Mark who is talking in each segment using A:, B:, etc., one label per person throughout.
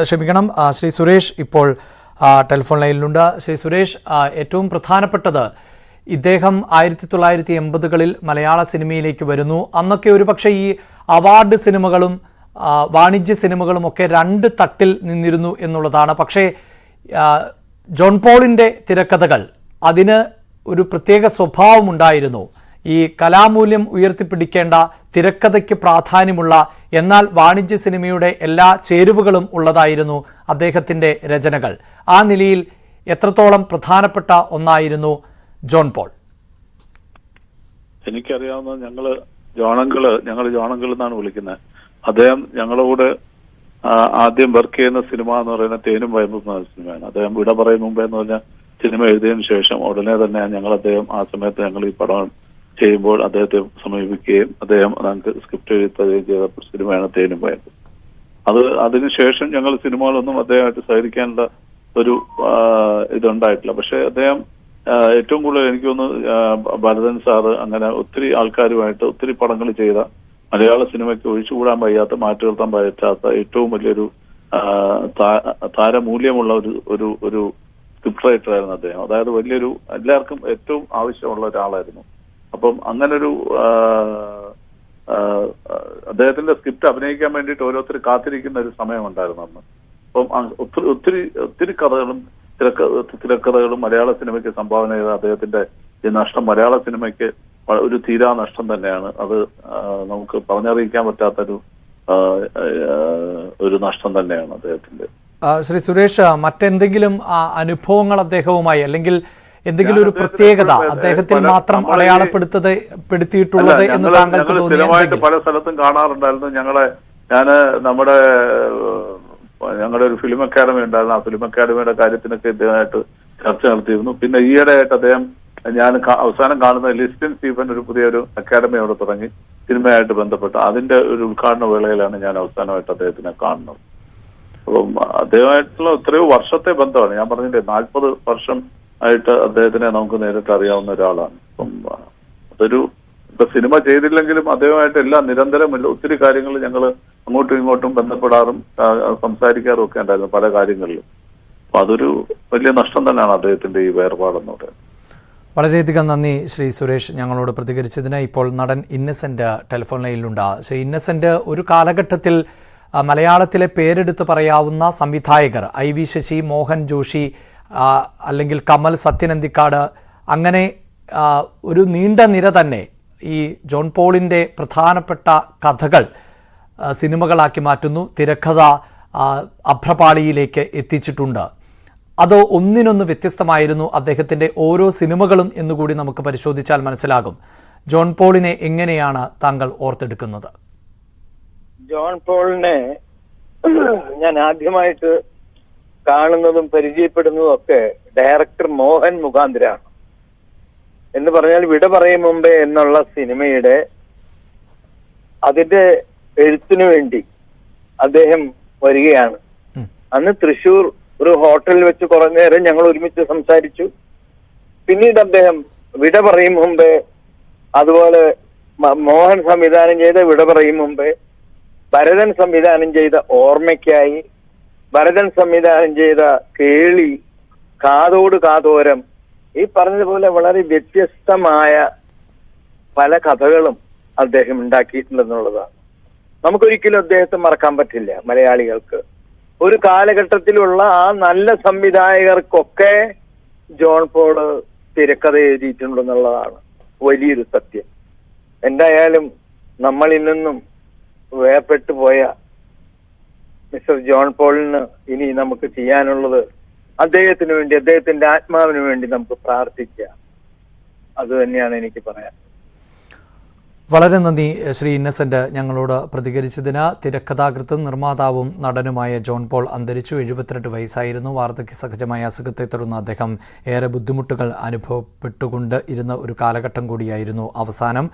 A: ക്ഷമിക്കണം, ശ്രീ സുരേഷ് ഇപ്പോൾ ടെലിഫോൺ ലൈനിലുണ്ട്. ശ്രീ സുരേഷ്, ഏറ്റവും പ്രധാനപ്പെട്ടത് ഇദ്ദേഹം 1980കളിൽ മലയാള സിനിമയിലേക്ക് വരുന്നു. അന്നൊക്കെ ഒരുപക്ഷെ ഈ അവാർഡ് സിനിമകളും വാണിജ്യ സിനിമകളും ഒക്കെ രണ്ട് തട്ടിൽ നിന്നിരുന്നു എന്നുള്ളതാണ്. പക്ഷേ ജോൺ പോളിൻ്റെ തിരക്കഥകൾ അതിന് ഒരു പ്രത്യേക സ്വഭാവമുണ്ടായിരുന്നു. ഈ കലാമൂല്യം ഉയർത്തിപ്പിടിക്കേണ്ട, തിരക്കഥയ്ക്ക് പ്രാധാന്യമുള്ള, എന്നാൽ വാണിജ്യ സിനിമയുടെ എല്ലാ ചേരുവകളും ഉള്ളതായിരുന്നു അദ്ദേഹത്തിൻ്റെ രചനകൾ. ആ നിലയിൽ എത്രത്തോളം പ്രധാനപ്പെട്ട ഒന്നായിരുന്നു ജോൺ പോൾ?
B: എനിക്കറിയാവുന്ന ഞങ്ങൾ ജോണങ്കിൾ എന്നാണ് വിളിക്കുന്നത്. അദ്ദേഹം ഞങ്ങളോട് ആദ്യം വർക്ക് ചെയ്യുന്ന സിനിമ എന്ന് പറയുന്ന തേനും വയമ്പും എന്ന സിനിമയാണ്. അദ്ദേഹം വിട പറയും മുമ്പേ എന്ന് പറഞ്ഞ സിനിമ എഴുതിയതിനു ശേഷം ഉടനെ തന്നെ ആ സമയത്ത് ഞങ്ങൾ ഈ പടം ചെയ്യുമ്പോൾ അദ്ദേഹത്തെ സമീപിക്കുകയും അദ്ദേഹം ഞങ്ങൾക്ക് സ്ക്രിപ്റ്റ് എഴുതുകയും ചെയ്ത സിനിമയാണ് തേനും വയമ്പും. അതിനുശേഷം ഞങ്ങൾ സിനിമകളൊന്നും അദ്ദേഹമായിട്ട് സഹകരിക്കാനുള്ള ഒരു ഇതുണ്ടായിട്ടില്ല. പക്ഷെ അദ്ദേഹം ഏറ്റവും കൂടുതൽ എനിക്ക് തോന്നുന്നു ഭരതൻ സാറ് അങ്ങനെ ഒത്തിരി ആൾക്കാരുമായിട്ട് ഒത്തിരി പടങ്ങൾ ചെയ്ത, മലയാള സിനിമയ്ക്ക് ഒഴിച്ചുകൂടാൻ വയ്യാത്ത, മാറ്റി നിർത്താൻ പറ്റാത്ത ഏറ്റവും വലിയൊരു താരമൂല്യമുള്ള ഒരു സ്ക്രിപ്റ്റ് റൈറ്റർ ആയിരുന്നു അദ്ദേഹം. അതായത് വലിയൊരു എല്ലാവർക്കും ഏറ്റവും ആവശ്യമുള്ള ഒരാളായിരുന്നു. അപ്പം അങ്ങനൊരു അദ്ദേഹത്തിന്റെ സ്ക്രിപ്റ്റ് അഭിനയിക്കാൻ വേണ്ടിയിട്ട് ഓരോരുത്തർ കാത്തിരിക്കുന്ന ഒരു സമയമുണ്ടായിരുന്നു അന്ന്. അപ്പം ഒത്തിരി കഥകളും തിരക്കഥകളും മലയാള സിനിമയ്ക്ക് സംഭാവന ചെയ്ത അദ്ദേഹത്തിന്റെ ഈ നഷ്ടം മലയാള സിനിമയ്ക്ക് ഒരു തീരാ നഷ്ടം തന്നെയാണ്. അത് നമുക്ക് പറഞ്ഞറിയിക്കാൻ പറ്റാത്തൊരു നഷ്ടം തന്നെയാണ് അദ്ദേഹത്തിന്റെ.
A: ശ്രീ സുരേഷ്, മറ്റെന്തെങ്കിലും അനുഭവങ്ങൾ അദ്ദേഹവുമായി, അല്ലെങ്കിൽ എന്തെങ്കിലും ഒരു പ്രത്യേകത അദ്ദേഹത്തിൽ മാത്രം അടയാളപ്പെടുത്തിയിട്ടുള്ളത് എന്ന് താങ്കൾക്ക് തോന്നി?
B: സ്ഥിരമായിട്ട് പല സ്ഥലത്തും കാണാറുണ്ടായിരുന്നു. ഞങ്ങളുടെ ഒരു ഫിലിം അക്കാദമി ഉണ്ടായിരുന്നു. ആ ഫിലിം അക്കാദമിയുടെ കാര്യത്തിനൊക്കെ ഇദ്ദേഹമായിട്ട് ചർച്ച നടത്തിയിരുന്നു. പിന്നെ ഈയിടെയായിട്ട് അദ്ദേഹം അവസാനം കാണുന്ന ലിസ്റ്റിൻ സ്റ്റീഫൻ ഒരു പുതിയൊരു അക്കാദമി അവിടെ തുടങ്ങി സിനിമയായിട്ട് ബന്ധപ്പെട്ട്. അതിന്റെ ഒരു ഉദ്ഘാടന വേളയിലാണ് ഞാൻ അവസാനമായിട്ട് അദ്ദേഹത്തിനെ കാണുന്നത്. അപ്പം അദ്ദേഹമായിട്ടുള്ള എത്രയോ വർഷത്തെ ബന്ധമാണ്. ഞാൻ പറഞ്ഞില്ലേ, 40 വർഷം ആയിട്ട് അദ്ദേഹത്തിനെ നമുക്ക് നേരിട്ട് അറിയാവുന്ന ഒരാളാണ്. അപ്പം ഇപ്പൊ സിനിമ ചെയ്തില്ലെങ്കിലും അദ്ദേഹമായിട്ട് നിരന്തരം ഒത്തിരി കാര്യങ്ങൾ ഞങ്ങൾ അങ്ങോട്ടും ഇങ്ങോട്ടും ബന്ധപ്പെടാറും സംസാരിക്കാറും ഒക്കെ ഉണ്ടായിരുന്നു പല കാര്യങ്ങളിലും. അപ്പൊ അതൊരു വലിയ നഷ്ടം തന്നെയാണ് അദ്ദേഹത്തിന്റെ ഈ വേർപാടെന്ന് പറയുന്നത്.
A: വളരെയധികം നന്ദി ശ്രീ സുരേഷ് ഞങ്ങളോട് പ്രതികരിച്ചതിന്. ഇപ്പോൾ നടൻ ഇന്നസെന്റ് ടെലിഫോൺ ലൈനിലുണ്ട്. ശ്രീ ഇന്നസെന്റ്, ഒരു കാലഘട്ടത്തിൽ മലയാളത്തിലെ പേരെടുത്ത് പറയാവുന്ന സംവിധായകർ IV ശശി, മോഹൻ ജോഷി, അല്ലെങ്കിൽ കമൽ, സത്യനന്ദിക്കാട്, അങ്ങനെ ഒരു നീണ്ട നിര തന്നെ ഈ ജോൺ പോളിൻ്റെ പ്രധാനപ്പെട്ട കഥകൾ സിനിമകളാക്കി മാറ്റുന്നു, തിരക്കഥ അഭ്രപാളിയിലേക്ക് എത്തിച്ചിട്ടുണ്ട്. അത് ഒന്നിനൊന്ന് വ്യത്യസ്തമായിരുന്നു അദ്ദേഹത്തിൻ്റെ ഓരോ സിനിമകളും എന്നുകൂടി നമുക്ക് പരിശോധിച്ചാൽ മനസ്സിലാകും. ജോൺ പോളിനെ എങ്ങനെയാണ് താങ്കൾ ഓർത്തെടുക്കുന്നത്?
C: ജോൺ പോളിനെ ഞാൻ ആദ്യമായിട്ട് കാണുന്നതും പരിചയപ്പെടുന്നതും ഒക്കെ ഡയറക്ടർ മോഹൻ മുഖാന്തരാണ്. എന്ന് പറഞ്ഞാൽ വിട പറയും മുമ്പേ എന്നുള്ള സിനിമയുടെ അതിന്റെ എഴുത്തിനു വേണ്ടി അദ്ദേഹം വരികയാണ്. അന്ന് തൃശ്ശൂർ ഒരു ഹോട്ടലിൽ വെച്ച് കുറെ നേരം ഞങ്ങൾ ഒരുമിച്ച് സംസാരിച്ചു. പിന്നീട് അദ്ദേഹം വിട പറയും മുമ്പേ, അതുപോലെ മോഹൻ സംവിധാനം ചെയ്ത വിട പറയും മുമ്പേ, ഭരതൻ സംവിധാനം ചെയ്ത ഓർമ്മയ്ക്കായി, ഭരതൻ സംവിധാനം ചെയ്ത കേളി, കാതോട് കാതോരം, ഈ പറഞ്ഞതുപോലെ വളരെ വ്യത്യസ്തമായ പല കഥകളും അദ്ദേഹം ഉണ്ടാക്കിയിട്ടുണ്ടെന്നുള്ളതാണ്. നമുക്കൊരിക്കലും അദ്ദേഹത്തെ മറക്കാൻ പറ്റില്ല. മലയാളികൾക്ക് ഒരു കാലഘട്ടത്തിലുള്ള ആ നല്ല സംവിധായകർക്കൊക്കെ ജോൺ പോള് തിരക്കഥ എഴുതിയിട്ടുണ്ടെന്നുള്ളതാണ് വലിയൊരു സത്യം. എന്തായാലും നമ്മളിൽ നിന്നും വേർപെട്ടു പോയ മിസ്റ്റർ ജോൺ പോളിന് ഇനി നമുക്ക് ചെയ്യാനുള്ളത് അദ്ദേഹത്തിന് വേണ്ടി, അദ്ദേഹത്തിന്റെ ആത്മാവിന് വേണ്ടി നമുക്ക് പ്രാർത്ഥിക്കുക. അത് തന്നെയാണ് എനിക്ക് പറയാൻ.
A: വളരെ നന്ദി ശ്രീ ഇന്നസെന്റ് ഞങ്ങളോട് പ്രതികരിച്ചതിന്. തിരക്കഥാകൃത്തും നിർമ്മാതാവും നടനുമായ ജോൺ പോൾ അന്തരിച്ചു. 72 വയസ്സായിരുന്നു. വാർദ്ധക്യ സഹജമായ അസുഖത്തെ തുടർന്ന് അദ്ദേഹം ഏറെ ബുദ്ധിമുട്ടുകൾ അനുഭവപ്പെട്ടുകൊണ്ട് ഇരുന്ന ഒരു കാലഘട്ടം കൂടിയായിരുന്നു അവസാനം.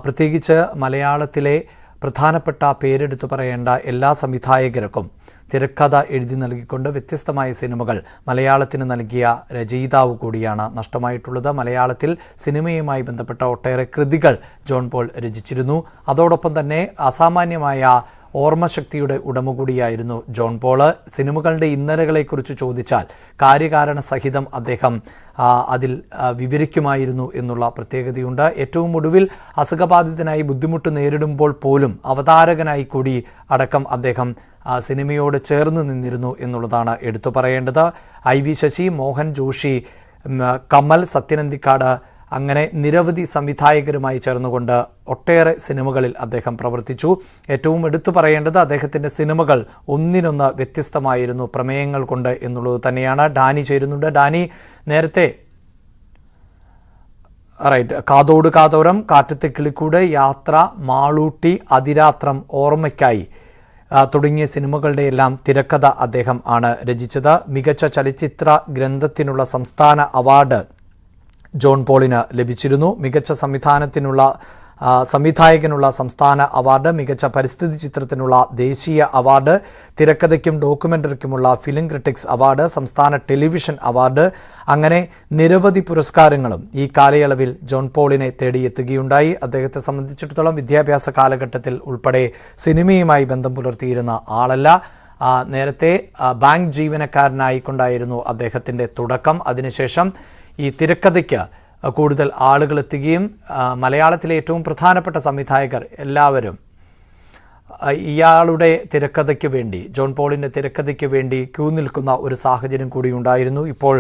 A: പ്രത്യേകിച്ച് മലയാളത്തിലെ പ്രധാനപ്പെട്ട പേരെടുത്തു പറയേണ്ട എല്ലാ സംവിധായകർക്കും തിരക്കഥ എഴുതി നൽകിക്കൊണ്ട് വ്യത്യസ്തമായ സിനിമകൾ മലയാളത്തിന് നൽകിയ രചയിതാവ് കൂടിയാണ് നഷ്ടമായിട്ടുള്ളത്. മലയാളത്തിൽ സിനിമയുമായി ബന്ധപ്പെട്ട ഒട്ടേറെ കൃതികൾ ജോൺ പോൾ രചിച്ചിരുന്നു. അതോടൊപ്പം തന്നെ അസാമാന്യമായ ഓർമ്മശക്തിയുടെ ഉടമ കൂടിയായിരുന്നു ജോൺ പോൾ. സിനിമകളുടെ ഇന്നലകളെക്കുറിച്ച് ചോദിച്ചാൽ കാര്യകാരണ സഹിതം അദ്ദേഹം അതിൽ വിവരിക്കുമായിരുന്നു എന്നുള്ള പ്രത്യേകതയുണ്ട്. ഏറ്റവും ഒടുവിൽ അസുഖബാധിതനായി ബുദ്ധിമുട്ട് നേരിടുമ്പോൾ പോലും അവതാരകനായി കൂടി അടക്കം അദ്ദേഹം സിനിമയോട് ചേർന്ന് നിന്നിരുന്നു എന്നുള്ളതാണ് എടുത്തു പറയേണ്ടത്. IV ശശി, മോഹൻ ജോഷി, കമൽ, സത്യനന്ദിക്കാട് അങ്ങനെ നിരവധി സംവിധായകരുമായി ചേർന്നുകൊണ്ട് ഒട്ടേറെ സിനിമകളിൽ അദ്ദേഹം പ്രവർത്തിച്ചു. ഏറ്റവും എടുത്തു പറയേണ്ടത് അദ്ദേഹത്തിൻ്റെ സിനിമകൾ ഒന്നിനൊന്ന് വ്യത്യസ്തമായിരുന്നു പ്രമേയങ്ങൾ കൊണ്ട് എന്നുള്ളത് തന്നെയാണ്. ഡാനി ചേരുന്നുണ്ട്. ഡാനി, നേരത്തെ കാതോട് കാതോരം, കാറ്റത്തെ കിളിക്കൂട്, യാത്ര, മാളൂട്ടി, അതിരാത്രം, ഓർമ്മയ്ക്കായി തുടങ്ങിയ സിനിമകളുടെ എല്ലാം തിരക്കഥ അദ്ദേഹം ആണ് രചിച്ചത്. മികച്ച ചലച്ചിത്ര ഗ്രന്ഥത്തിനുള്ള സംസ്ഥാന അവാർഡ് ജോൺ പോളിന് ലഭിച്ചിരുന്നു. മികച്ച സംവിധായകനുള്ള സംസ്ഥാന അവാർഡ്, മികച്ച പരിസ്ഥിതി ചിത്രത്തിനുള്ള ദേശീയ അവാർഡ്, തിരക്കഥയ്ക്കും ഡോക്യുമെൻ്ററിക്കുമുള്ള ഫിലിം ക്രിറ്റിക്സ് അവാർഡ്, സംസ്ഥാന ടെലിവിഷൻ അവാർഡ്, അങ്ങനെ നിരവധി പുരസ്കാരങ്ങളും ഈ കാലയളവിൽ ജോൺ പോളിനെ തേടിയെത്തുകയുണ്ടായി. അദ്ദേഹത്തെ സംബന്ധിച്ചിടത്തോളം വിദ്യാഭ്യാസ കാലഘട്ടത്തിൽ ഉൾപ്പെടെ സിനിമയുമായി ബന്ധം പുലർത്തിയിരുന്ന ആളല്ല. നേരത്തെ ബാങ്ക് ജീവനക്കാരനായിക്കൊണ്ടായിരുന്നു അദ്ദേഹത്തിൻ്റെ തുടക്കം. അതിനുശേഷം ഈ തിരക്കഥയ്ക്ക് കൂടുതൽ ആളുകൾ എത്തുകയും മലയാളത്തിലെ ഏറ്റവും പ്രധാനപ്പെട്ട സംവിധായകർ എല്ലാവരും ഇയാളുടെ തിരക്കഥയ്ക്ക് വേണ്ടി, ജോൺ പോളിൻ്റെ തിരക്കഥയ്ക്ക് വേണ്ടി ക്യൂ നിൽക്കുന്ന ഒരു സാഹചര്യം കൂടി ഉണ്ടായിരുന്നു. ഇപ്പോൾ